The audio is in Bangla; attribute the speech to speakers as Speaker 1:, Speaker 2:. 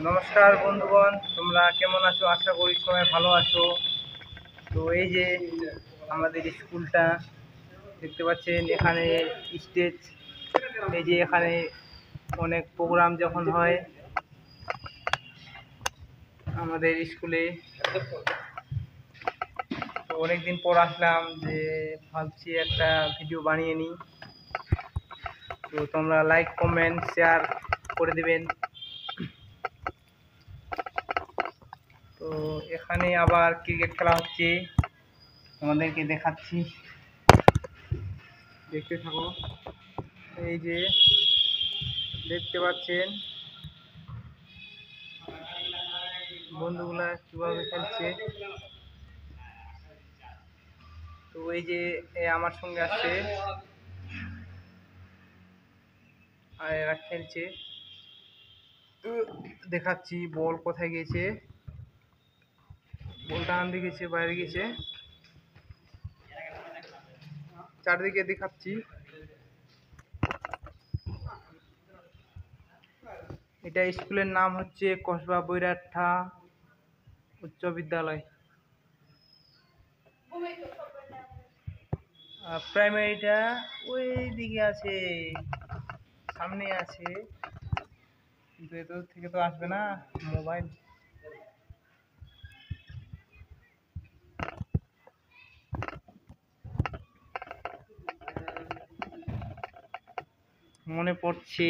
Speaker 1: নমস্কার বন্ধুগণ, তোমরা কেমন আছো? আশা করি সবাই ভালো আছো। তো এই যে আমাদের স্কুলটা দেখতে পাচ্ছেন, এখানে স্টেজ, এই যে এখানে অনেক প্রোগ্রাম যখন হয় আমাদের স্কুলে, তো অনেকদিন পর আসলাম, যে ভাবছি একটা ভিডিও বানিয়ে নিই। তো তোমরা লাইক কমেন্ট শেয়ার করে দেবেন। তো এখানে আবার ক্রিকেট খেলা হচ্ছে, তোমাদেরকে দেখাচ্ছি, দেখতে থাকো। এই যে দেখতে পাচ্ছেন বন্ধুগুলা কিভাবে খেলছে। তো এই যে আমার সঙ্গে আসছে আর এরা খেলছে। তো দেখাচ্ছি বল কোথায় গেছে, বলটা আনতে গেছে, বাইরে গেছে, চারদিকে দেখাচ্ছি। এটা স্কুলের নাম হচ্ছে কসবা বৈরাঠা উচ্চ বিদ্যালয়। প্রাইমারিটা ওই দিকে আছে, সামনে আছে, কিন্তু এত থেকে তো আসবে না মোবাইল। মনে পড়ছে।